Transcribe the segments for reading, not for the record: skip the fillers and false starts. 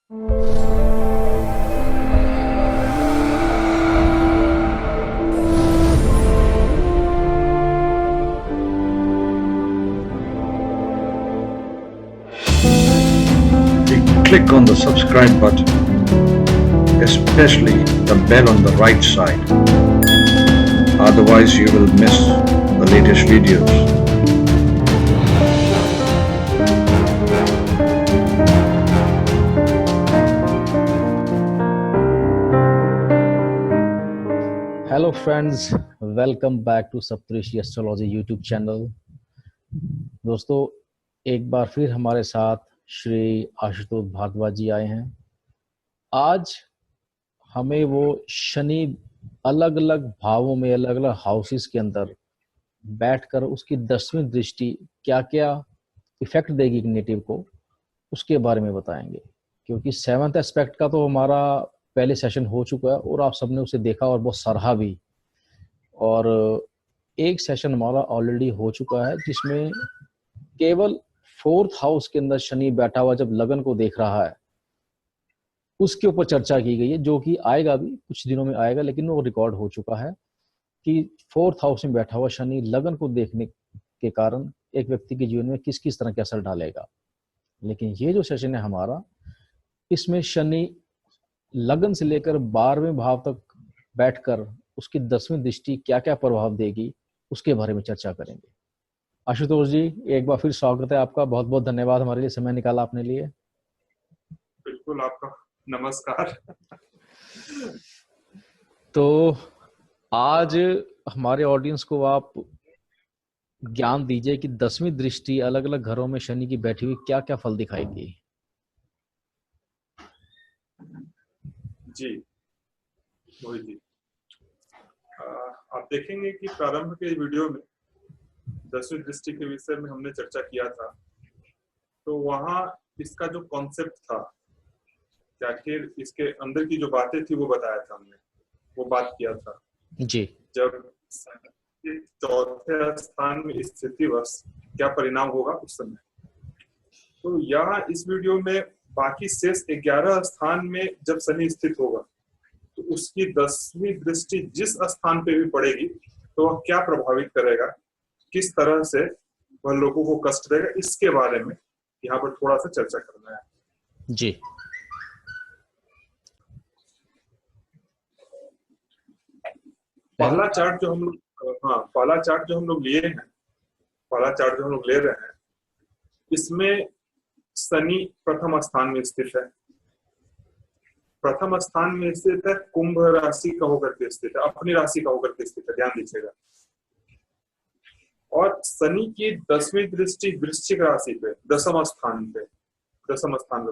Click on the subscribe button, especially the bell on the right side. Otherwise, you will miss the latest videos. Hello friends, welcome back to Saptarishi astrology YouTube channel. दोस्तों, एक बार फिर हमारे साथ श्री आशुतोष भारद्वाज जी आए हैं। आज हमें वो शनि अलग अलग भावों में, अलग अलग हाउसेस के अंदर बैठकर उसकी 10वीं दृष्टि क्या क्या इफेक्ट देगी नेटिव को, उसके बारे में बताएंगे। क्योंकि 7th एस्पेक्ट का तो हमारा पहले सेशन हो चुका है और आप सबने उसे देखा और बहुत सराहा भी। और एक सेशन हमारा ऑलरेडी हो चुका है जिसमें केवल 4th हाउस के अंदर शनि बैठा हुआ जब लगन को देख रहा है उसके ऊपर चर्चा की गई है, जो कि आएगा भी कुछ दिनों में आएगा, लेकिन वो रिकॉर्ड हो चुका है कि 4th हाउस में बैठा हुआ शनि लगन को देखने के कारण एक व्यक्ति के जीवन में किस किस तरह के असर डालेगा। लेकिन ये जो सेशन है हमारा, इसमें शनि लगन से लेकर 12वें भाव तक बैठकर उसकी 10वीं दृष्टि क्या क्या प्रभाव देगी उसके बारे में चर्चा करेंगे। आशुतोष जी, एक बार फिर स्वागत है आपका। बहुत बहुत धन्यवाद हमारे लिए समय निकाला आपने लिए। बिल्कुल, आपका नमस्कार। तो आज हमारे ऑडियंस को आप ज्ञान दीजिए कि 10वीं दृष्टि अलग अलग घरों में शनि की बैठी हुई क्या क्या फल दिखाएगी। जी मोहित जी, आप देखेंगे कि प्रारंभ के वीडियो में 10वीं दृष्टि के विषय में हमने चर्चा किया था। तो वहाँ इसका जो कॉन्सेप्ट था, क्या आखिर इसके अंदर की जो बातें थी वो बताया था हमने, वो बात किया था जी। जब चौथे स्थान में स्थितिवश क्या परिणाम होगा उस समय। तो यहाँ इस वीडियो में बाकी शेष 11 स्थान में जब शनि स्थित होगा तो उसकी 10वीं दृष्टि जिस स्थान पे भी पड़ेगी तो वह क्या प्रभावित करेगा, किस तरह से वह लोगों को कष्ट देगा, इसके बारे में यहाँ पर थोड़ा सा चर्चा करना है। जी। पहला चार्ट जो हम लोग ले रहे हैं, इसमें शनि प्रथम स्थान में स्थित है। प्रथम स्थान में स्थित है, कुंभ राशि का होकर के स्थित है, अपनी राशि का होकर के स्थित है, ध्यान दीजिएगा। और शनि की 10वीं दृष्टि वृश्चिक राशि पे दसम स्थान पे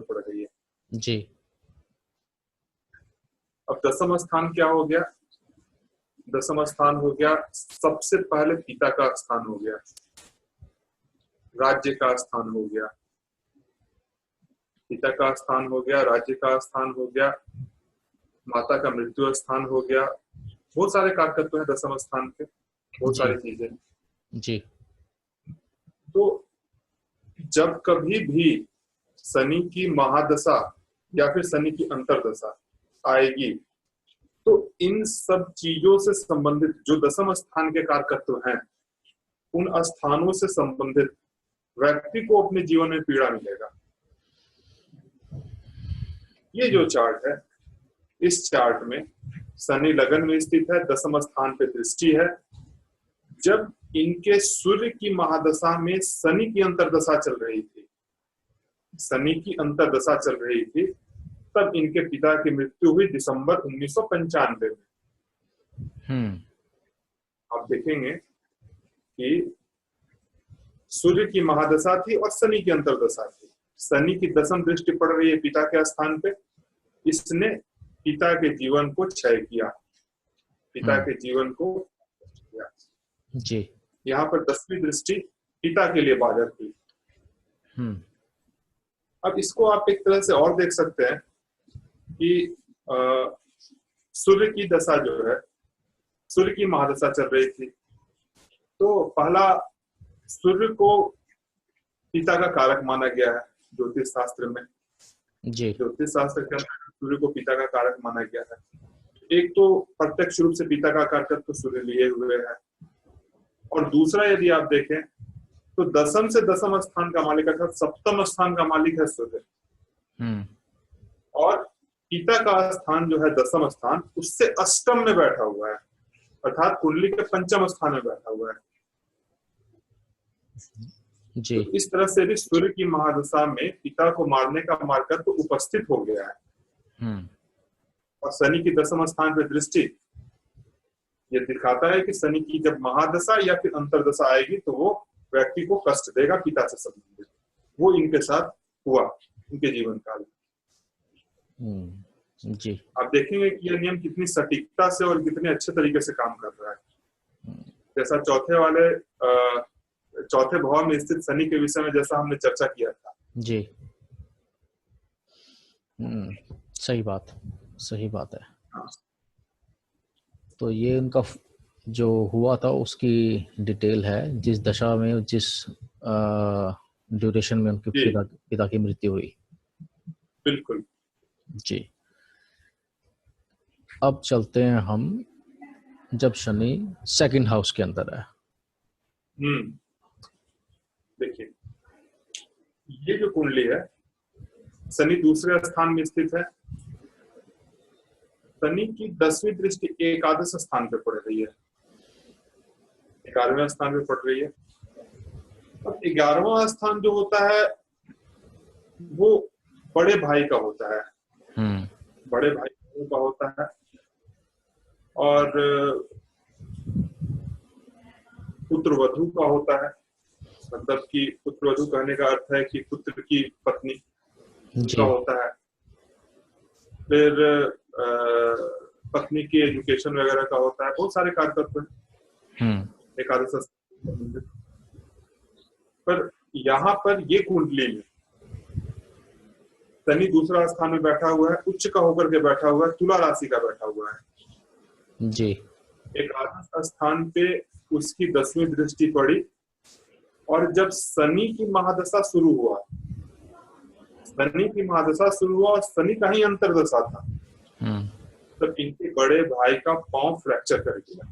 पड़ रही है। जी। अब दसम स्थान क्या हो गया? दसम स्थान हो गया सबसे पहले पिता का स्थान हो गया, राज्य का स्थान हो गया, पिता का स्थान हो गया, राज्य का स्थान हो गया, माता का मृत्यु स्थान हो गया। बहुत सारे कारकत्व है दसम स्थान पे, बहुत सारी चीजें। जी। तो जब कभी भी शनि की महादशा या फिर शनि की अंतरदशा आएगी तो इन सब चीजों से संबंधित जो दसम स्थान के कारकत्व हैं, उन स्थानों से संबंधित व्यक्ति को अपने जीवन में पीड़ा मिलेगा। ये जो चार्ट है, इस चार्ट में शनि लगन में स्थित है, दसम स्थान पे दृष्टि है। जब इनके सूर्य की महादशा में शनि की अंतरदशा चल रही थी, तब इनके पिता की मृत्यु हुई दिसंबर 1995 में। आप देखेंगे कि सूर्य की महादशा थी और शनि की अंतरदशा थी। शनि की 10वीं दृष्टि पड़ रही है पिता के स्थान पे, इसने पिता के जीवन को क्षय किया, जी। यहाँ पर 10वीं दृष्टि पिता के लिए बाधक थी। अब इसको आप एक तरह से और देख सकते हैं कि सूर्य की दशा जो है, सूर्य की महादशा चल रही थी, तो पहला सूर्य को पिता का कारक माना गया है ज्योतिष शास्त्र में। जी ज्योतिष शास्त्र के अंदर सूर्य को पिता का कारक माना गया है। एक तो प्रत्यक्ष रूप से पिता का कारक तो सूर्य लिए हुए है, और दूसरा यदि आप देखें तो दसम से दसम स्थान का मालिक अर्थात सप्तम स्थान का मालिक है सूर्य, और पिता का स्थान जो है दसम स्थान उससे अष्टम में बैठा हुआ है, अर्थात कुंडली के पंचम स्थान में बैठा हुआ है। जी तो इस तरह से भी सूर्य की महादशा में पिता को मारने का मार्कर तो उपस्थित हो गया है। और शनि की दसम स्थान पर दृष्टि ये दिखाता है कि शनि की जब महादशा या फिर अंतरदशा आएगी तो वो व्यक्ति को कष्ट देगा पिता से संबंधित। वो इनके साथ हुआ इनके जीवन काल में। जी आप देखेंगे कि यह नियम कितनी सटीकता से और कितने अच्छे तरीके से काम कर रहा है। जैसा चौथे भाव में स्थित शनि के विषय में जैसा हमने चर्चा किया था। जी सही बात है। हाँ। तो ये उनका जो हुआ था उसकी डिटेल है, जिस दशा में जिस ड्यूरेशन में उनके पिता की मृत्यु हुई। बिल्कुल जी। अब चलते हैं हम जब शनि सेकंड हाउस के अंदर है। देखिए ये जो कुंडली है शनि दूसरे स्थान में स्थित है। शनि की 10वीं दृष्टि एकादश स्थान पे पड़ रही है, 11वें स्थान पे पड़ रही है। और 11वां स्थान जो होता है वो बड़े भाई का होता है, बड़े भाई का होता है। और पुत्रवधू का होता है, मतलब कि पुत्रवधू कहने का अर्थ है कि पुत्र की पत्नी का होता है। फिर पत्नी की एजुकेशन वगैरह का होता है, बहुत सारे कार्यकर्ता हैं एकादश संबंधित। पर यहाँ पर ये कुंडली में शनि दूसरा स्थान में बैठा हुआ है, उच्च का होकर के बैठा हुआ है, तुला राशि का बैठा हुआ है जी। एकादश स्थान पे उसकी 10वीं दृष्टि पड़ी। और जब शनि की महादशा शुरू हुआ, और शनि का ही अंतरदशा था, तब इनके बड़े भाई का पांव फ्रैक्चर कर दिया।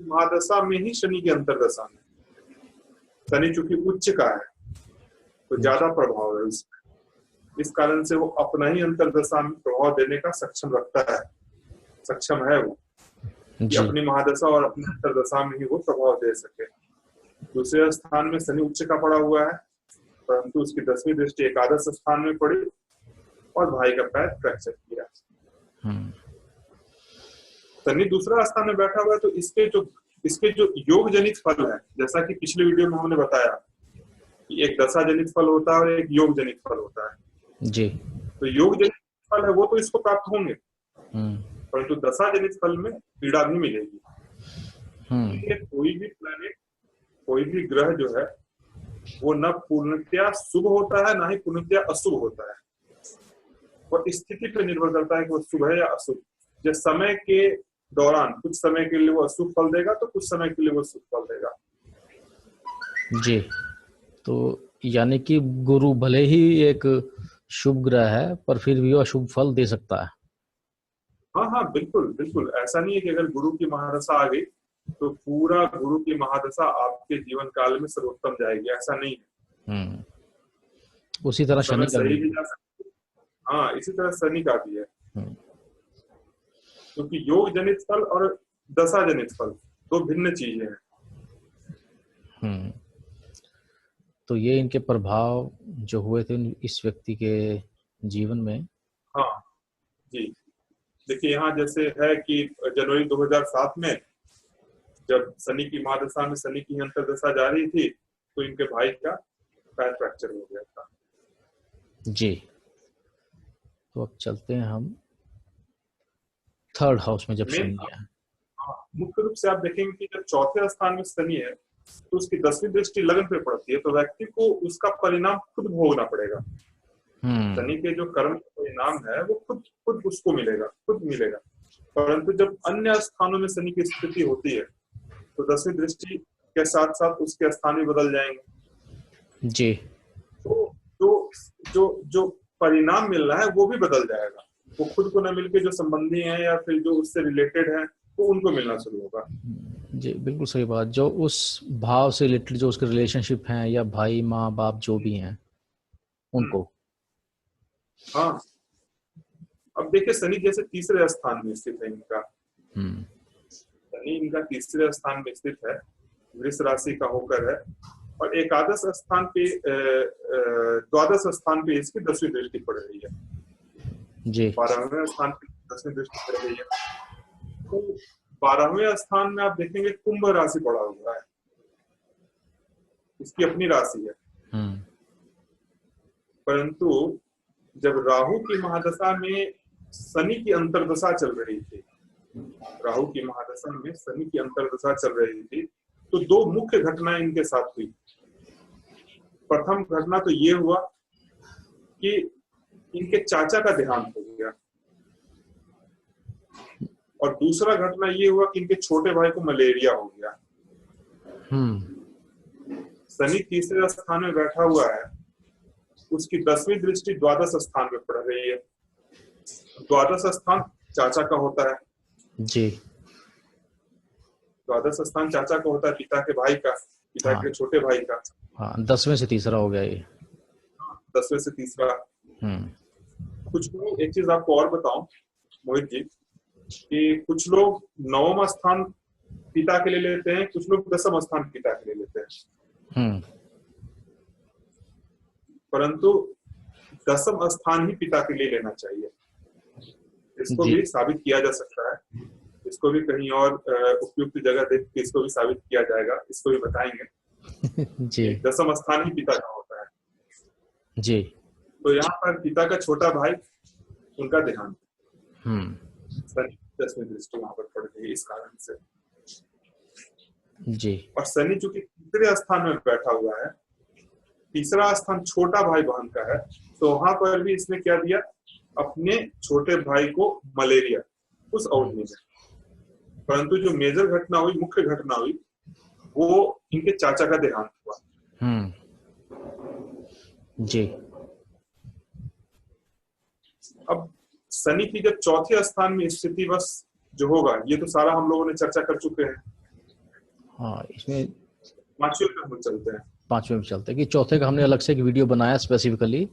महादशा में ही शनि की अंतरदशा में, शनि चूंकि उच्च का है तो ज्यादा प्रभाव है उसमें, इस कारण से वो अपना ही अंतरदशा में प्रभाव देने का सक्षम है वो कि अपनी महादशा और अपनी अंतरदशा में ही वो प्रभाव दे सके। दूसरे स्थान में शनि उच्च का पड़ा हुआ है, परंतु उसकी 10वीं दृष्टि एकादश स्थान में पड़ी और भाई का पैर फ्रैक्चर किया। शनि दूसरा स्थान में बैठा हुआ है तो इसके जो योग जनित फल है, जैसा कि पिछले वीडियो में हमने बताया कि एक दशा जनित फल होता है और एक योग जनित फल होता है जी। तो योग जनित फल है वो तो इसको प्राप्त होंगे, परंतु दशा जनित फल में पीड़ा भी मिलेगी। कोई भी प्लैनेट, कोई भी ग्रह जो है वो न पूर्णतया शुभ होता है ना ही पूर्णतया अशुभ होता है। और स्थिति पर निर्भर करता है कि वो शुभ है या अशुभ। जब समय के दौरान कुछ समय के लिए वो अशुभ फल देगा तो कुछ समय के लिए वो शुभ फल देगा। जी। तो यानी कि गुरु भले ही एक शुभ ग्रह है पर फिर भी वो अशुभ फल दे सकता है। हाँ, बिल्कुल। ऐसा नहीं है कि अगर गुरु की महादशा आ गई तो पूरा गुरु की महादशा आपके जीवन काल में सर्वोत्तम जाएगी, ऐसा नहीं है। उसी तरह शनि का भी जा सकती है। हाँ, इसी तरह शनि का भी है, क्योंकि योग जनित फल और दशा जनित फल दो भिन्न चीजें हैं। तो ये इनके प्रभाव जो हुए थे इस व्यक्ति के जीवन में। हाँ जी। देखिए यहाँ जैसे है कि जनवरी 2007 में जब शनि की महादशा में शनि की अंतरदशा जारी थी तो इनके भाई का पैर फ्रैक्चर हो गया था। जी। तो अब चलते हैं हम थर्ड हाउस में जब शनि है। मुख्य रूप से आप देखेंगे कि जब चौथे स्थान में शनि है तो उसकी 10वीं दृष्टि लगन पे पड़ती है, तो व्यक्ति को उसका परिणाम खुद भोगना पड़ेगा। शनि के जो कर्म का परिणाम है वो खुद उसको मिलेगा, खुद मिलेगा। परंतु जब अन्य स्थानों में शनि की स्थिति होती है तो 10वीं दृष्टि के साथ साथ उसके स्थान भी बदल जाएंगे। जी। तो जो जो जो परिणाम मिल रहा है वो भी बदल जाएगा। वो खुद को न मिलके जो संबंधी हैं या फिर जो उससे रिलेटेड है वो उनको मिलना शुरू होगा। जी बिल्कुल सही बात। जो उस भाव से रिलेटेड जो उसके रिलेशनशिप हैं या भाई माँ बाप जो भी हैं उनको। हाँ, अब देखिए शनि जैसे तीसरे स्थान में स्थित है इनका, शनि इनका तीसरे स्थान में स्थित है, वृष राशि का होकर है, और एकादश स्थान पे द्वादश स्थान पे इसकी 10वीं दृष्टि पड़ रही है जी। 12वें स्थान पे 10वीं दृष्टि पड़ रही है। तो 12वें स्थान में आप देखेंगे कुंभ राशि पड़ा हुआ है, इसकी अपनी राशि है। परंतु जब राहु की महादशा में शनि की अंतर्दशा चल रही थी, राहु की महादशा में शनि की अंतर्दशा चल रही थी, तो दो मुख्य घटनाएं इनके साथ हुई। प्रथम घटना तो ये हुआ कि इनके चाचा का देहांत हो गया, और दूसरा घटना ये हुआ कि इनके छोटे भाई को मलेरिया हो गया। शनि तीसरे स्थान में बैठा हुआ है, उसकी 10वीं दृष्टि द्वादश स्थान में पड़ रही है। द्वादश स्थान चाचा का होता है जी। द्वादश स्थान चाचा का होता है, पिता के भाई का, पिता के छोटे भाई का। हाँ, 10वें से तीसरा हो गया ये। 10वें से तीसरा। कुछ लोग, एक चीज आपको और बताऊं मोहित जी, कि कुछ लोग 9वां स्थान पिता के लिए लेते हैं, कुछ लोग 10वां स्थान पिता के लिए लेते हैं। परंतु 10वां स्थान ही पिता के लिए लेना चाहिए। इसको भी साबित किया जा सकता है, इसको भी कहीं और उपयुक्त जगह देख के इसको भी साबित किया जाएगा, इसको भी बताएंगे जी। 10वां स्थान ही पिता का होता है जी। तो यहाँ पर पिता का छोटा भाई, उनका देहांत, 10वीं दृष्टि वहां पर पड़ गई इस कारण से जी। और शनि चूंकि तीसरे स्थान में बैठा हुआ है, तीसरा स्थान छोटा भाई बहन का है, तो वहां पर भी इसने क्या दिया, अपने छोटे भाई को मलेरिया उस अवधि में। परंतु जो मेजर घटना हुई, मुख्य घटना हुई, वो इनके चाचा का देहांत हुआ। जी। अब शनि की जब चौथे स्थान में स्थिति बस जो होगा, ये तो सारा हम लोगों ने चर्चा कर चुके हैं। हाँ, इसमें 5वें पे हम चलते हैं। 5वें में चलते हैं कि चौथे का हमने अलग से एक वीडियो बनाया स्पेसिफिकली,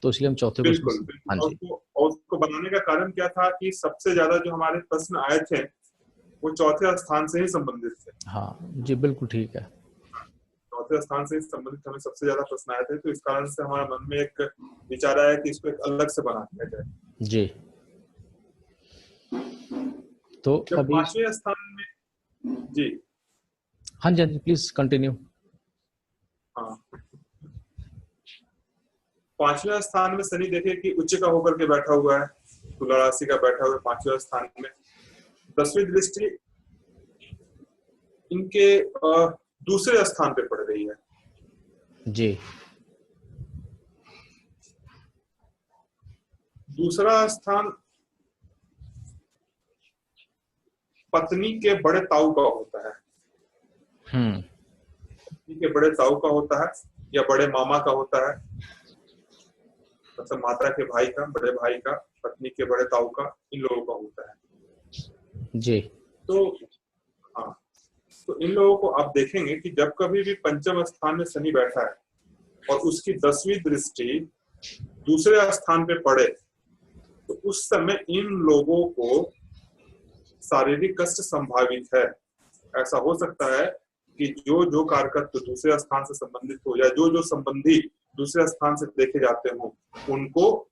तो इसलिए हम चौथे को। बिल्कुल। हाँ जी। और उसको बनाने का कारण क्या था कि सबसे ज्यादा जो हमारे प्रश्न आए थे वो चौथे स्थान से ही संबंधित थे। हाँ जी, बिल्कुल ठीक है। चौथे स्थान से संबंधित हमें सबसे ज्यादा प्रश्न आए थे, तो इस कारण से हमारे मन में एक विचार आया कि इसको एक अलग से बना दिया जाए। जी। तो अभी 5वें स्थान में जी। हाँ जी, हाँ जी, प्लीज कंटिन्यू। हाँ, 5वें स्थान में शनि देखे कि उच्च का होकर के बैठा हुआ है, तुला राशि का बैठा हुआ है 5वें स्थान में। 10वीं दृष्टि इनके दूसरे स्थान पे पड़ रही है जी। दूसरा स्थान पत्नी के बड़े ताऊ का होता है। पत्नी के बड़े ताऊ का होता है या बड़े मामा का होता है, मतलब माता के भाई का, बड़े भाई का, पत्नी के बड़े ताऊ का, इन लोगों का होता है जी। तो हाँ, तो इन लोगों को आप देखेंगे कि जब कभी भी पंचम स्थान में शनि बैठा है और उसकी 10वीं दृष्टि दूसरे स्थान पे पड़े, तो उस समय इन लोगों को शारीरिक कष्ट संभावित है। ऐसा हो सकता है कि जो जो कारकत्व दूसरे स्थान से संबंधित हो या जो जो संबंधी दूसरे स्थान से देखे जाते हो, उनको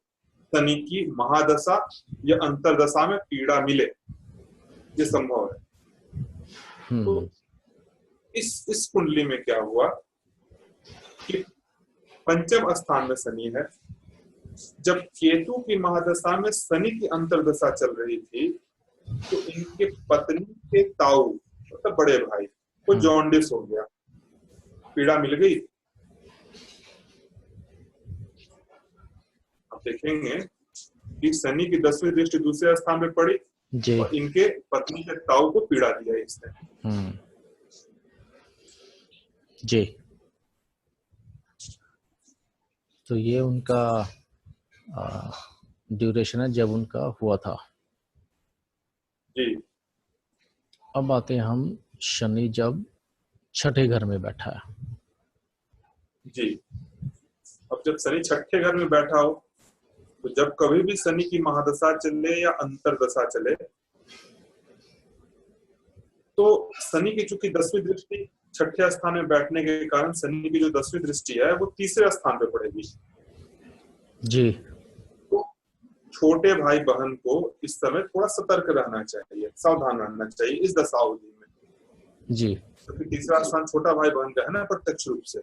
शनि की महादशा या अंतरदशा में पीड़ा मिले, ये संभव है। तो इस कुंडली में क्या हुआ कि पंचम स्थान में शनि है, जब केतु की महादशा में शनि की अंतरदशा चल रही थी, तो इनके पत्नी के ताऊ मतलब बड़े भाई को जॉन्डिस हो गया, पीड़ा मिल गई। आप देखेंगे कि शनि की 10वीं दृष्टि दूसरे स्थान में पड़ी जी। और इनके पत्नी के ताऊ को पीड़ा दिया इसने। जी। तो ये उनका ड्यूरेशन है जब उनका हुआ था। जी अब आते हैं हम शनि जब छठे घर में बैठा है। जी। अब जब शनि छठे घर में बैठा हो, तो जब कभी भी शनि की महादशा चले या अंतरदशा चले, तो शनि की चूंकि 10वीं दृष्टि छठे स्थान में बैठने के कारण शनि की जो 10वीं दृष्टि है वो तीसरे स्थान पे पड़ेगी। जी तो छोटे भाई बहन को इस समय थोड़ा सतर्क रहना चाहिए, सावधान रहना चाहिए इस दशावधि में। जी। क्योंकि तीसरा स्थान छोटा भाई बहन का है ना, प्रत्यक्ष रूप से।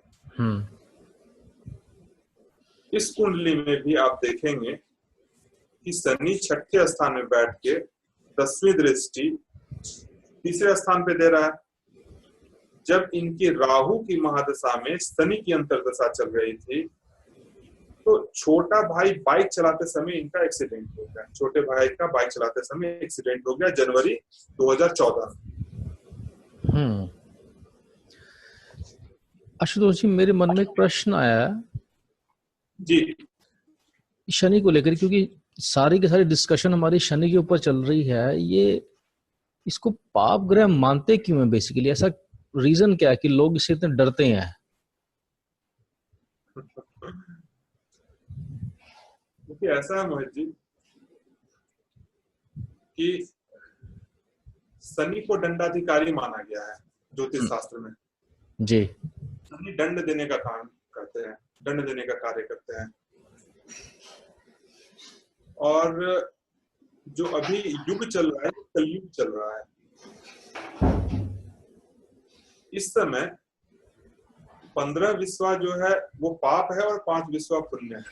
इस कुंडली में भी आप देखेंगे कि शनि छठे स्थान में बैठ के 10वीं दृष्टि तीसरे स्थान पे दे रहा है। जब इनकी राहु की महादशा में शनि की अंतरदशा चल रही थी, तो छोटा भाई बाइक चलाते समय इनका एक्सीडेंट हो गया। छोटे भाई का बाइक चलाते समय एक्सीडेंट हो गया जनवरी 2014। आशुतोष जी, मेरे मन में एक प्रश्न आया जी शनि को लेकर, क्योंकि सारी की सारी डिस्कशन हमारी शनि के ऊपर चल रही है। ये इसको पाप ग्रह मानते क्यों है बेसिकली? ऐसा रीजन क्या है कि लोग इससे इतने डरते हैं? क्योंकि ऐसा है मोहित जी कि शनि को दंडाधिकारी माना गया है ज्योतिष शास्त्र में। जी शनि दंड देने का काम करते हैं, दंड देने का कार्य करते हैं। और जो अभी युग चल रहा है, कलयुग चल रहा है, इस समय 15 विश्वा जो है वो पाप है और 5 विश्वा पुण्य है।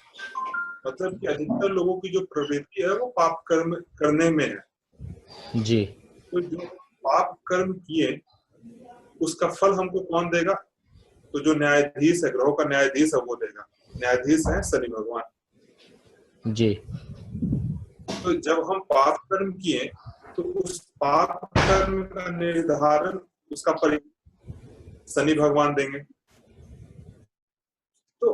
मतलब कि अधिकतर लोगों की जो प्रवृत्ति है वो पाप कर्म करने में है। जी। तो जो पाप कर्म किए उसका फल हमको कौन देगा? तो जो न्यायाधीश है, ग्रहों का न्यायाधीश है, वो देगा। न्यायाधीश है शनि भगवान। जी। तो जब हम पाप कर्म किए तो उस पाप कर्म का निर्धारण, उसका शनि भगवान देंगे। तो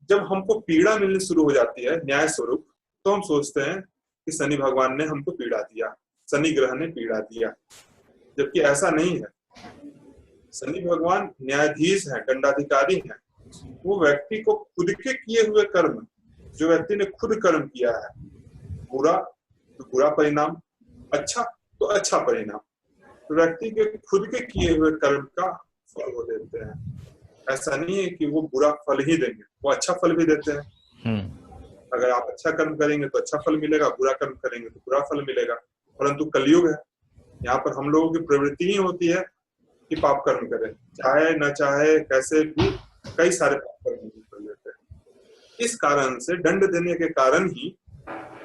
जब हमको पीड़ा मिलनी शुरू हो जाती है न्याय स्वरूप, तो हम सोचते हैं कि शनि भगवान ने हमको पीड़ा दिया, शनि ग्रह ने पीड़ा दिया, जबकि ऐसा नहीं है। शनि भगवान न्यायाधीश है, दंडाधिकारी है। वो व्यक्ति को खुद के किए हुए कर्म, जो व्यक्ति ने खुद कर्म किया है, बुरा तो बुरा परिणाम, अच्छा तो अच्छा परिणाम, तो व्यक्ति के खुद के किए हुए कर्म का फल वो देते हैं। ऐसा नहीं है कि वो बुरा फल ही देंगे, वो अच्छा फल भी देते हैं। अगर आप अच्छा कर्म करेंगे तो अच्छा फल मिलेगा, बुरा कर्म करेंगे तो बुरा फल मिलेगा। परंतु कलयुग है, यहाँ पर हम लोगों की प्रवृत्ति ही होती है कि पाप कर्म करें, चाहे न चाहे कैसे भी कई सारे पाप कर्म कर लेते हैं। इस कारण से दंड देने के कारण ही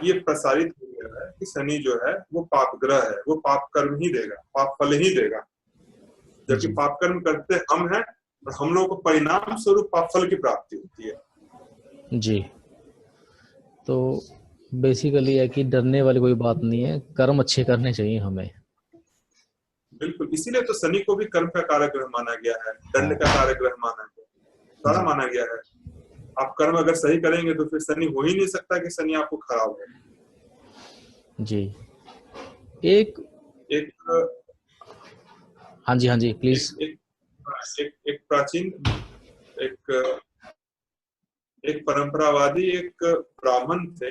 ये प्रसारित हो गया है कि शनि जो है वो पाप ग्रह है, वो पाप कर्म ही देगा, पाप फल ही देगा। जबकि पाप कर्म करते हम हैं और हम लोगों को परिणाम स्वरूप पाप फल की प्राप्ति होती है। जी। तो बेसिकली है कि डरने वाली कोई बात नहीं है, कर्म अच्छे करने चाहिए हमें। बिल्कुल, इसीलिए तो शनि को भी कर्म का कारक ग्रह माना गया है, दंड का कारक ग्रह माना गया, सारा माना गया है। आप कर्म अगर सही करेंगे तो फिर शनि हो ही नहीं सकता कि शनि आपको खराब है। जी। एक हाँ जी प्लीज। एक प्राचीन एक परंपरावादी एक ब्राह्मण थे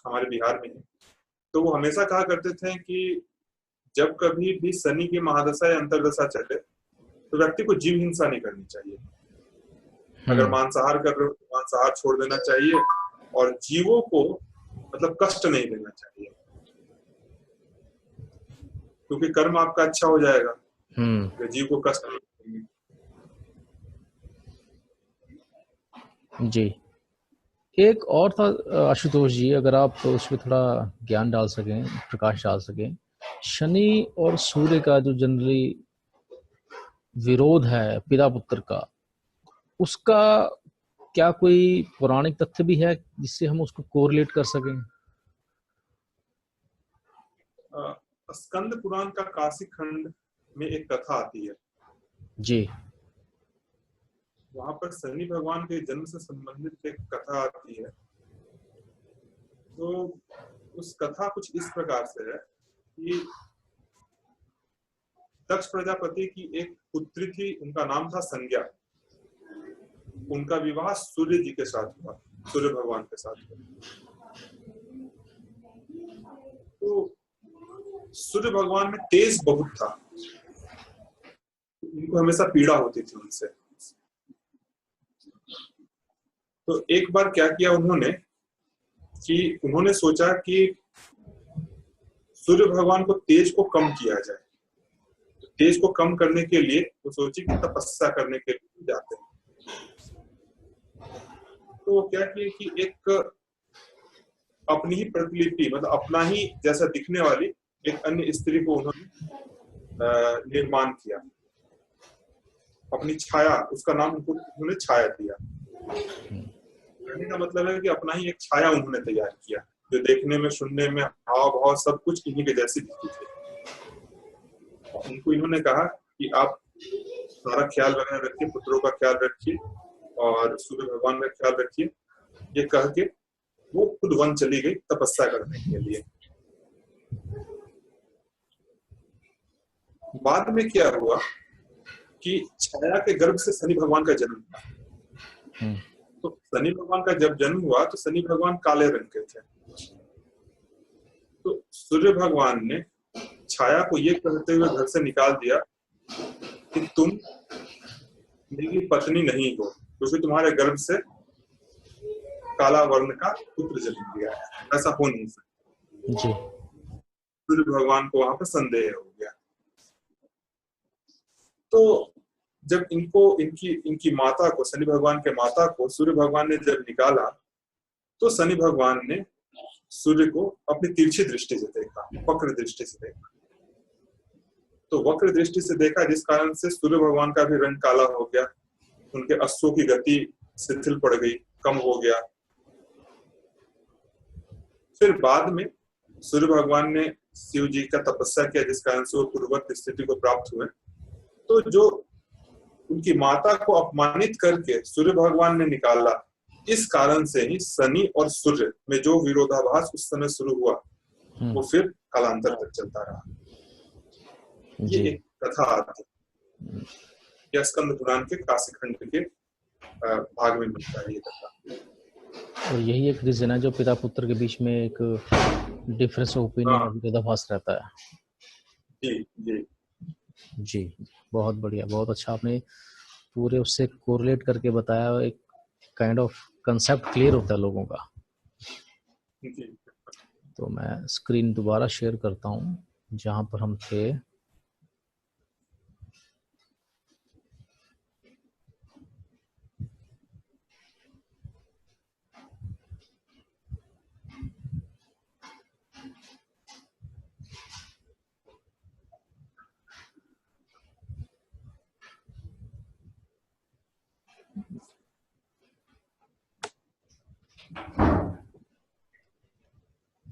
हमारे बिहार में, तो वो हमेशा कहा करते थे कि जब कभी भी शनि की महादशा या अंतरदशा चले तो व्यक्ति को जीव हिंसा नहीं करनी चाहिए। अगर मांसाहार कर रहे हो तो मांसाहार छोड़ देना चाहिए और जीवों को मतलब कष्ट नहीं देना चाहिए, क्योंकि कर्म आपका अच्छा हो जाएगा, तो जीव को कष्ट नहीं देंगे। जी। एक और था आशुतोष जी, अगर आप उसमें थोड़ा ज्ञान डाल सकें, प्रकाश डाल सकें। शनि और सूर्य का जो जनरली विरोध है पिता पुत्र का, उसका क्या कोई पौराणिक तथ्य भी है जिससे हम उसको कोरिलेट कर सकें? स्कंद पुराण का काशी खंड में एक कथा आती है। जी। वहां पर शनि भगवान के जन्म से संबंधित एक कथा आती है। तो उस कथा कुछ इस प्रकार से है कि दक्ष प्रजापति की एक पुत्री थी, उनका नाम था संज्ञा। उनका विवाह सूर्य जी के साथ हुआ, सूर्य भगवान के साथ हुआ। तो सूर्य भगवान में तेज बहुत था, उनको हमेशा पीड़ा होती थी उनसे। तो एक बार क्या किया उन्होंने कि उन्होंने सोचा कि सूर्य भगवान को तेज को कम किया जाए। तो तेज को कम करने के लिए वो सोची कि तपस्या करने के लिए जाते हैं। तो वो क्या किया कि एक अपनी ही प्रतिलिपि, मतलब अपना ही जैसा दिखने वाली एक अन्य स्त्री को उन्होंने निर्माण किया, अपनी छाया, उसका नाम उन्होंने छाया दिया। कहने का मतलब है कि अपना ही एक छाया उन्होंने तैयार किया, जो देखने में, सुनने में, हाव भाव सब कुछ इन्हीं के जैसी दिखती थी। उनको इन्होंने कहा कि आप सारा ख्याल वगैरह रखिए, पुत्रों का ख्याल रखिए और सूर्य भगवान का ख्याल रखिए। ये कह के वो खुद वन चली गई तपस्या करने के लिए। बाद में क्या हुआ कि छाया के गर्भ से शनि भगवान का जन्म हुआ। तो शनि भगवान का जब जन्म हुआ तो शनि भगवान काले रंग के थे। तो सूर्य भगवान ने छाया को ये कहते हुए घर से निकाल दिया कि तुम मेरी पत्नी नहीं हो, क्योंकि तुम्हारे गर्भ से काला वर्ण का पुत्र जन्म लिया है, ऐसा हो नहीं सकता जी। सूर्य भगवान को वहां पर संदेह हो गया। तो जब इनकी माता को, शनि भगवान के माता को सूर्य भगवान ने जब निकाला तो शनि भगवान ने सूर्य को अपनी तिरछी दृष्टि से देखा, वक्र दृष्टि से देखा। तो वक्र दृष्टि से देखा, जिस कारण से सूर्य भगवान का भी रंग काला हो गया, उनके अश्वों की गति शिथिल पड़ गई, कम हो गया। फिर बाद में सूर्य भगवान ने शिव जी का तपस्या किया, जिस कारण से वो पूर्ववत स्थिति को प्राप्त हुए। तो जो उनकी माता को अपमानित करके सूर्य भगवान ने निकाला, इस कारण से ही शनि और सूर्य में जो विरोधाभास उस समय शुरू हुआ वो फिर कालांतर तक चलता रहा। ये एक कथा आती है, यह स्कंद पुराण के काशी खंड के भाग में मिलता है ये कथा। और यही एक रीजन है जो पिता पुत्र के बीच में एक डिफरेंस ऑफ ओपिनियन और विरोधाभास रहता है। जी जी जी, बहुत बढ़िया, बहुत अच्छा आपने पूरे उससे कोरिलेट करके बताया। एक काइंड ऑफ कंसेप्ट क्लियर होता है लोगों का। तो मैं स्क्रीन दोबारा शेयर करता हूँ जहाँ पर हम थे।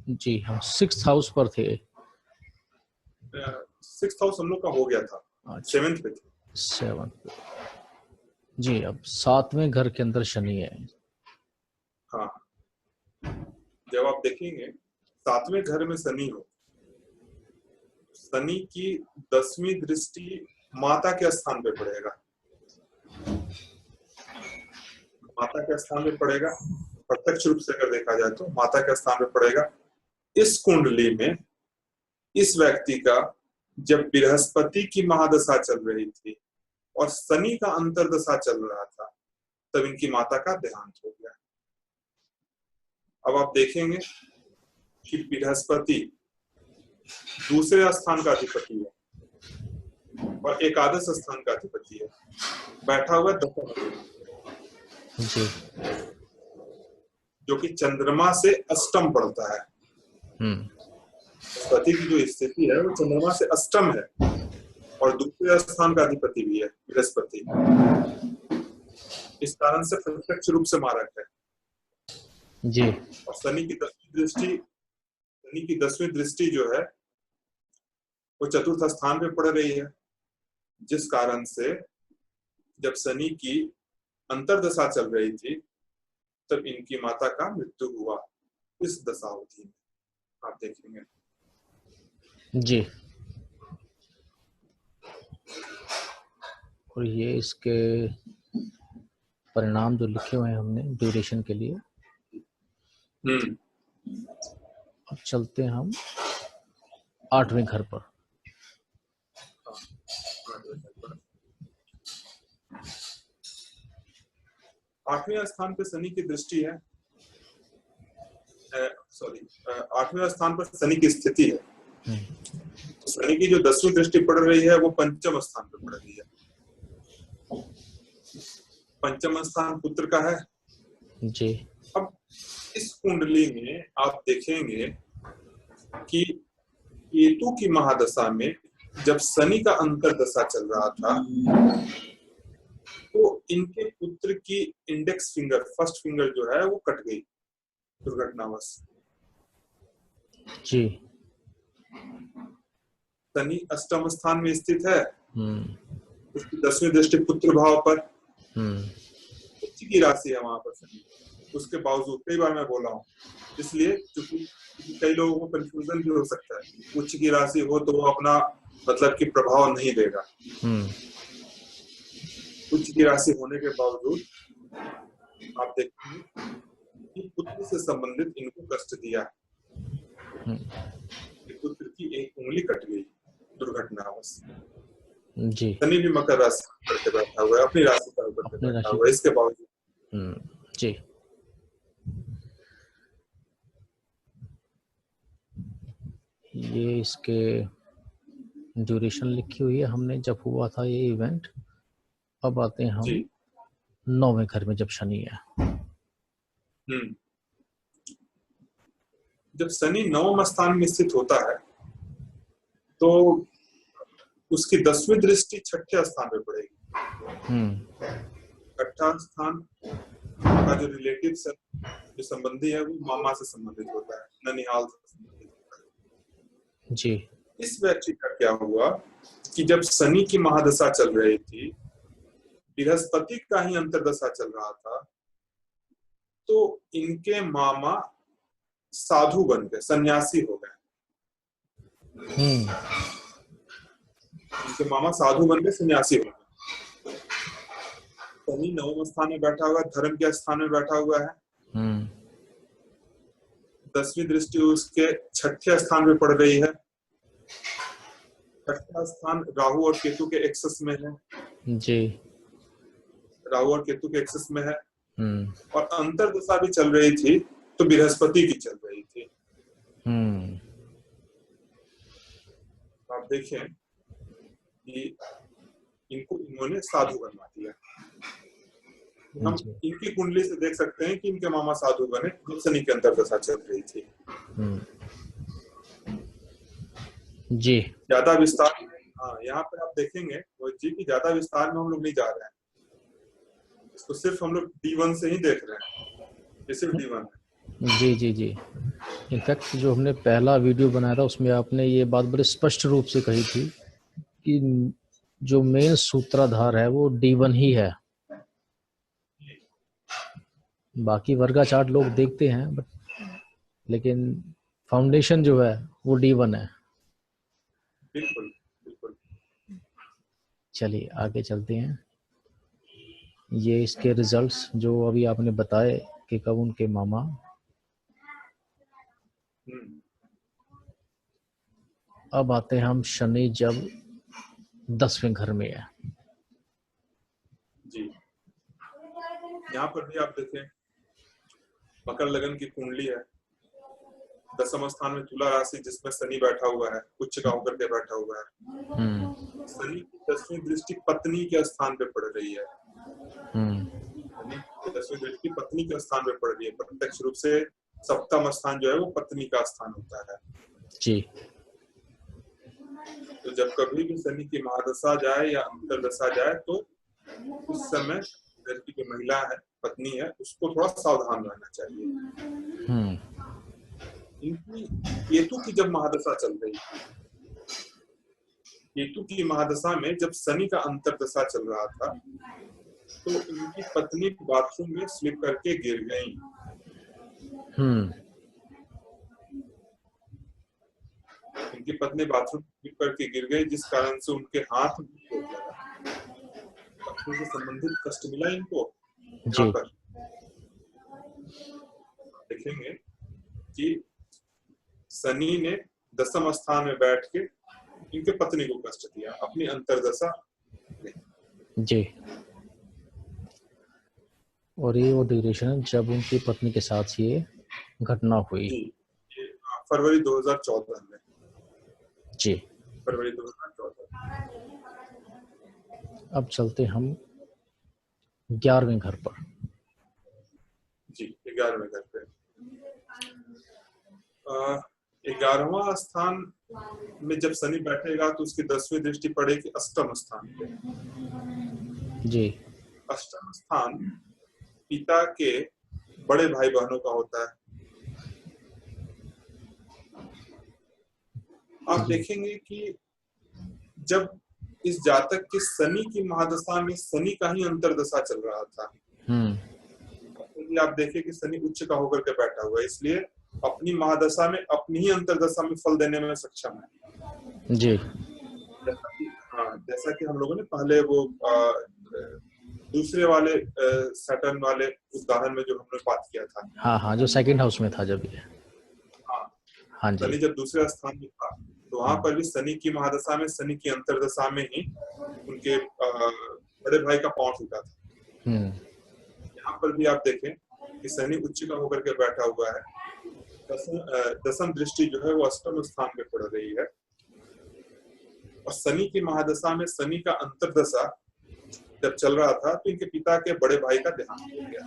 जी, हम 6th हाउस पर थे। 6th हाउस हम लोग का हो गया था, 7th पे थे। 7th पे जी। अब 7वें घर के अंदर शनि है। हाँ, जब आप देखेंगे 7वें घर में शनि हो, शनि की 10वीं दृष्टि माता के स्थान पे पड़ेगा। माता के स्थान पे पड़ेगा, प्रत्यक्ष रूप से अगर देखा जाए तो माता के स्थान पे पड़ेगा। इस कुंडली में इस व्यक्ति का जब बृहस्पति की महादशा चल रही थी और शनि का अंतरदशा चल रहा था, तब इनकी माता का देहांत हो गया। अब आप देखेंगे कि बृहस्पति दूसरे स्थान का अधिपति है और एकादश स्थान का अधिपति है, बैठा हुआ दशम जी, जो कि चंद्रमा से अष्टम पड़ता है। बृहस्पति की जो स्थिति है वो चंद्रमा से अष्टम है और दूसरे स्थान का अधिपति भी है बृहस्पति। इस कारण से प्रत्यक्ष रूप से मारक है जी। और शनि की 10वीं दृष्टि जो है वो चतुर्थ स्थान पे पड़ रही है, जिस कारण से जब शनि की अंतर्दशा चल रही थी तब इनकी माता का मृत्यु हुआ इस दशावधि में, आप देखेंगे। जी। और ये इसके परिणाम जो लिखे हुए हैं हमने ड्यूरेशन के लिए। अब चलते हैं हम 8वें घर पर। आठवें स्थान पर शनि की दृष्टि है, सॉरी 8वें स्थान पर शनि की स्थिति है। तो शनि की जो 10वीं दृष्टि पड़ रही है वो पंचम स्थान पर पड़ रही है। पंचम स्थान पुत्र का है जी। अब इस कुंडली में आप देखेंगे कि केतु की महादशा में जब शनि का अंतर्दशा चल रहा था तो इनके पुत्र की इंडेक्स फिंगर, फर्स्ट फिंगर जो है वो कट गई दुर्घटनावश। जी। शनि अष्टम स्थान में स्थित है, उसकी 10वीं दृष्टि पुत्र भाव पर, उच्च की राशि है वहां पर शनि। उसके बावजूद कई बार मैं बोला हूँ, इसलिए क्योंकि कई लोगों को कंफ्यूजन भी हो सकता है। उच्च की राशि हो तो वो अपना मतलब कि प्रभाव नहीं देगा। उच्च की राशि होने के बावजूद आप देखेंगे कि पुत्र से संबंधित इनको कष्ट दिया, पुत्र की एक उंगली कट गई दुर्घटनावश। जी। शनि भी मकर राशि करके बैठा हुआ है, अपनी राशि पर बैठा हुआ है, इसके बावजूद। जी। ये इसके ड्यूरेशन लिखी हुई है हमने, जब हुआ था ये इवेंट। अब आते हैं हम 9वें घर में जब शनि है। जब शनि 9वें स्थान में स्थित होता है तो उसकी 10वीं दृष्टि 6ठे स्थान पे पड़ेगी। 6ठा स्थान का जो रिलेटिव जो संबंधी है वो मामा से संबंधित होता है, ननिहाल से संबंधित होता है। जी। इस व्यक्ति का क्या हुआ कि जब शनि की महादशा चल रही थी, बृहस्पति का ही अंतर्दशा चल रहा था, तो इनके मामा साधु बन गए, सन्यासी हो गए। इनके मामा साधु बन गए, सन्यासी हो गए। शनि 9वें स्थान में बैठा हुआ है, धर्म के स्थान में बैठा हुआ है। 10वीं दृष्टि उसके 6ठे स्थान में पड़ रही है। 6ठा स्थान राहु और केतु के एक्सेस में है। जी। राहु और केतु के एक्सेस में है। और अंतर्दशा भी चल रही थी तो बृहस्पति की चल रही थी। आप देखें कि इनको इन्होंने साधु बनवा दिया। हम इनकी कुंडली से देख सकते हैं कि इनके मामा साधु बने जब शनि के अंतर्दशा चल रही थी। जी। ज्यादा विस्तार, हाँ यहाँ पे आप देखेंगे जी की ज्यादा विस्तार में हम लोग नहीं जा रहे हैं, इसको सिर्फ हम लोग D1 से ही देख रहे हैं, ये सिर्फ D1 है। जी जी जी। इनफैक्ट जो हमने पहला वीडियो बनाया था उसमें आपने ये बात बड़े स्पष्ट रूप से कही थी कि जो मेन सूत्रधार है वो D1 ही है। बाकी वर्गा चार्ट लोग देखते हैं बट लेकिन फाउंडेशन जो है वो D1 है। बिल्कुल बिल्कुल। चलिए आगे चलते हैं। ये इसके रिजल्ट्स जो अभी आपने बताए कि कब उनके मामा। अब आते हैं हम शनि जब 10वें घर में है। जी। यहाँ पर भी आप देखें मकर लगन की कुंडली है, 10वें स्थान में तुला राशि जिसमें शनि बैठा हुआ है, उच्च का होकर के बैठा हुआ है। शनि की 10वीं दृष्टि पत्नी के स्थान पे पड़ रही है। शनि की 10वीं दृष्टि पत्नी के स्थान पे पड़ रही है। प्रत्यक्ष रूप से 7वां स्थान जो है वो पत्नी का स्थान होता है। जी। तो जब कभी भी शनि की महादशा जाए या अंतर्दशा जाए तो उस समय लड़की की महिला है, पत्नी है, उसको थोड़ा सावधान रहना चाहिए। इनकी केतु की जब महादशा चल रही थी, केतु की महादशा में जब शनि का अंतर्दशा चल रहा था तो उनकी पत्नी बाथरूम में स्लिप करके गिर गई। उनकी पत्नी बाथरूम में स्लिप करके गिर गई, जिस कारण से उनके हाथ में चोट लगा। पत्नी से संबंधित कष्ट मिला इनको। यहाँ पर देखेंगे कि शनि ने दसम स्थान में बैठ के इनके पत्नी को कष्ट दिया अपनी अंतर्दशा में। जी। और ये वो ड्यूरेशन है जब उनकी पत्नी के साथ ये घटना हुई। जी, ये फरवरी 2014 में। जी। फरवरी 2014। अब चलते हम 11वें घर पर। जी, 11वें घर पे। 11वां स्थान में जब शनि बैठेगा तो उसकी 10वीं दृष्टि पड़ेगी अष्टम स्थान पे। जी। अष्टम स्थान पिता के बड़े भाई बहनों का होता है। आप देखेंगे कि जब इस जातक के शनि की महादशा में शनि का ही अंतर्दशा चल रहा था, तो आप देखिए कि शनि उच्च का होकर के बैठा हुआ है, इसलिए अपनी महादशा में अपनी ही अंतर्दशा में फल देने में सक्षम है। जी। जैसा कि हम लोगों ने पहले वो दूसरे वाले सैटर्न वाले उदाहरण में जो हमने बात किया था। हाँ, जो सेकंड हाउस में था जब ये। हाँ जी। शनि जब दूसरे स्थान में था तो वहां पर भी शनि की महादशा में शनि की अंतर्दशा में ही उनके बड़े भाई का पांव टूटा था। यहाँ पर भी आप देखें कि शनि उच्च का होकर के बैठा हुआ है। दसम दृष्टि जो है वो अष्टम स्थान में पड़ रही है और शनि की महादशा में शनि का अंतर्दशा जब चल रहा था तो इनके पिता के बड़े भाई का देहांत हो गया।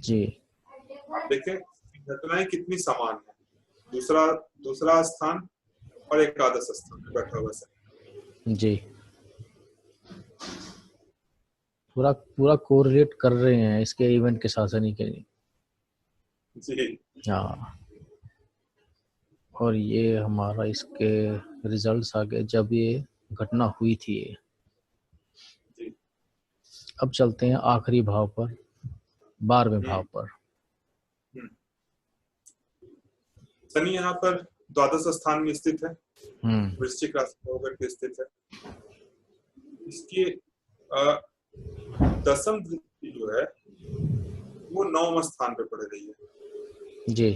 जी। आप देखें घटनाएं कितनी समान है। दूसरा स्थान और एकादश स्थान में बैठा हुआ शनि। जी। पूरा कोरिलेट कर रहे हैं इसके इवेंट के साथ शनि के लिए। जी। हाँ। और ये हमारा इसके रिजल्ट्स आ गए जब ये घटना हुई थी। जी। अब चलते हैं आखिरी भाव पर, 12वें भाव पर। शनि यहाँ पर द्वादश स्थान में स्थित है, वृश्चिक राशि में होकर के स्थित है। इसकी दसम दृष्टि जो है वो 9वें स्थान पे पड़ रही है। जी।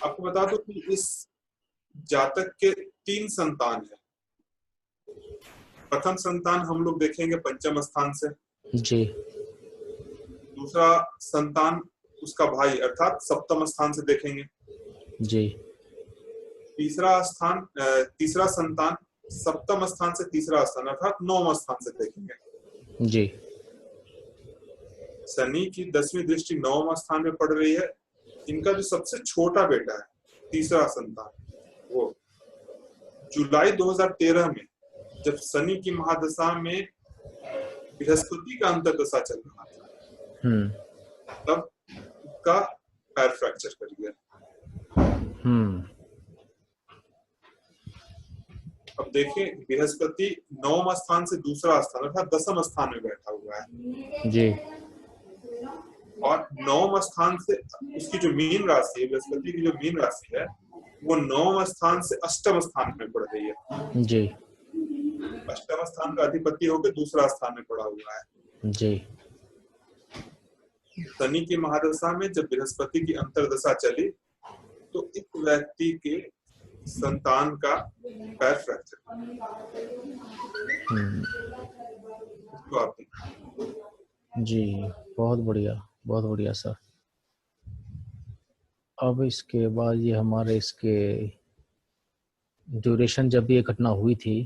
आपको बता दो कि इस जातक के 3 संतान है। प्रथम संतान हम लोग देखेंगे पंचम स्थान से। जी। दूसरा संतान उसका भाई अर्थात सप्तम स्थान से देखेंगे। जी। तीसरा संतान सप्तम स्थान से तीसरा स्थान अर्थात 9वें स्थान से देखेंगे। जी। शनि की 10वीं दृष्टि 9वें स्थान में पड़ रही है। इनका जो सबसे छोटा बेटा है, तीसरा संतान, वो जुलाई 2013 में जब शनि की महादशा में बृहस्पति का अंतर्दशा चल रहा था, तब उसका पैर फ्रैक्चर कर गया। अब देखें बृहस्पति 9वें स्थान से दूसरा स्थान अर्थात दसम स्थान में बैठा हुआ है। जी। और 9वें स्थान से उसकी जो मीन राशि है, बृहस्पति की जो मीन राशि है, वो 9वें स्थान से अष्टम स्थान में पड़ रही है। जी। अष्टम स्थान का अधिपति होकर दूसरा स्थान में पड़ा हुआ है। जी। शनि की महादशा में जब बृहस्पति की अंतर्दशा चली तो इस व्यक्ति के संतान का पैर फ्रैक्चर। जी, बहुत बढ़िया सर। अब इसके बाद ये हमारे इसके ड्यूरेशन जब ये घटना हुई थी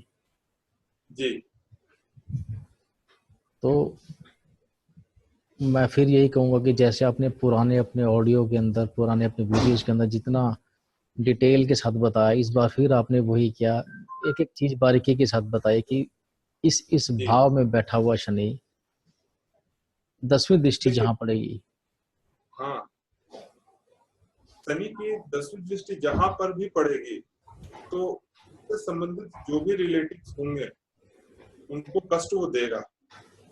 जी, तो मैं फिर यही कहूँगा कि जैसे आपने पुराने अपने ऑडियो के अंदर, पुराने अपने वीडियोज के अंदर जितना डिटेल के साथ बताया, इस बार फिर आपने वही किया, एक एक चीज बारीकी के साथ बताई कि इस भाव में बैठा हुआ शनि 10वीं दृष्टि जहां पड़ेगी। हाँ, शनि की 10वीं दृष्टि जहां पर भी पड़ेगी तो उससे संबंधित जो भी रिलेटिव्स होंगे उनको कष्ट वो देगा,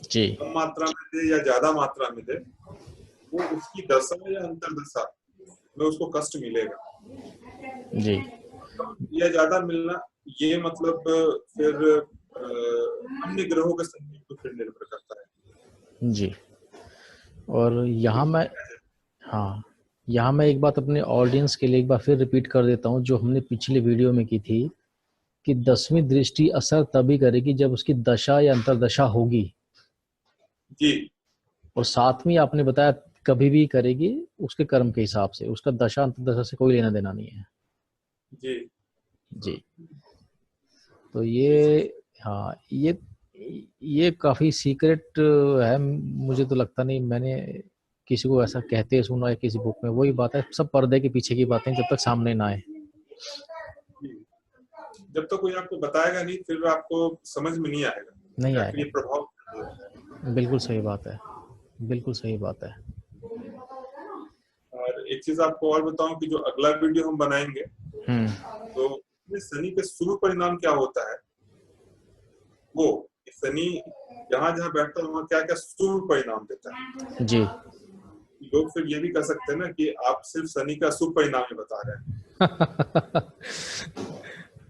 जी कम मात्रा में दे या ज्यादा मात्रा में दे, वो उसकी दशा या अंतर्दशा में उसको कष्ट मिलेगा। जी या ज्यादा मिलना ये मतलब फिर अन्य ग्रहों के संयोग पर फिर निर्भर करता है। जी। और यहाँ मैं एक बात अपने ऑडियंस के लिए एक बार फिर रिपीट कर देता हूँ, जो हमने पिछले वीडियो में की थी कि 10वीं दृष्टि असर तभी करेगी जब उसकी दशा या अंतर्दशा होगी, जी और 7वीं आपने बताया कभी भी करेगी उसके कर्म के हिसाब से, उसका दशा अंतर्दशा से कोई लेना देना नहीं है। जी जी। तो ये काफी सीक्रेट है, मुझे तो लगता नहीं मैंने किसी को ऐसा कहते सुना है किसी बुक में। वही बात है, सब पर्दे के पीछे की बातें जब तक सामने ना आए। जब तक कोई आपको बताएगा नहीं फिर आपको समझ में नहीं आएगा, नहीं आखिर ये आएगा। प्रभाव। बिल्कुल सही बात है, बिल्कुल सही बात है। और एक चीज आपको और बताऊं कि जो अगला वीडियो हम बनाएंगे तो शनि के शुभ परिणाम क्या होता है, वो शनि जहाँ जहाँ बैठता है वहाँ क्या क्या शुभ परिणाम देता है। जी लोग फिर ये भी कह सकते हैं ना कि आप सिर्फ शनि का शुभ परिणाम ही बता रहे हैं।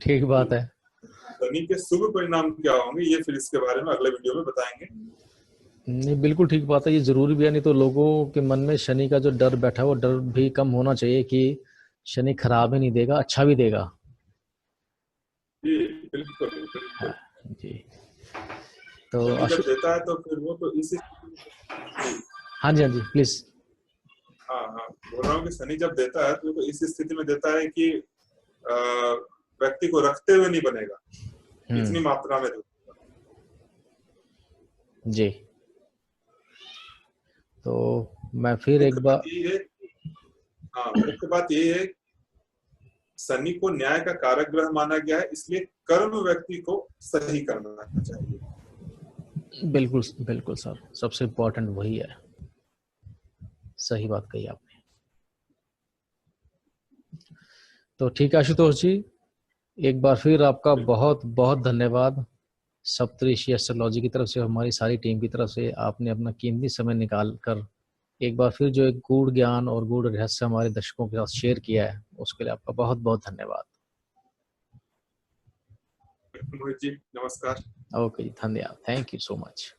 ठीक बात है। शनि के शुभ परिणाम क्या होंगे ये फिर इसके बारे में अगले वीडियो में बताएंगे। नहीं, बिल्कुल ठीक बात है, ये जरूरी भी है, नहीं तो लोगों के मन में शनि का जो डर बैठा है वो डर भी कम होना चाहिए कि शनि खराब ही नहीं देगा, अच्छा भी देगा। जी बिल्कुल बिल्कुल। जी। तो शनि जब देता है तो फिर वो तो इसी हाँ जी प्लीज। हाँ बोल रहा हूँ कि शनि जब देता है तो वो इस स्थिति में देता है कि व्यक्ति को रखते हुए नहीं बनेगा, इतनी मात्रा में देता। जी। तो मैं फिर एक बार मुख्य बात यही है, शनि को न्याय का कारक ग्रह माना गया है, इसलिए कर्म व्यक्ति को सही करना चाहिए। बिल्कुल बिल्कुल सर, सबसे इम्पोर्टेंट वही है, सही बात कही आपने। तो ठीक है आशुतोष जी, एक बार फिर आपका बहुत बहुत धन्यवाद। सप्तऋषि एस्ट्रोलॉजी की तरफ से, हमारी सारी टीम की तरफ से आपने अपना कीमती समय निकाल कर एक बार फिर जो एक गूढ़ ज्ञान और गूढ़ रहस्य हमारे दर्शकों के साथ शेयर किया है, उसके लिए आपका बहुत बहुत धन्यवाद। मोहित जी नमस्कार। ओके, धन्यवाद, थैंक यू सो मच।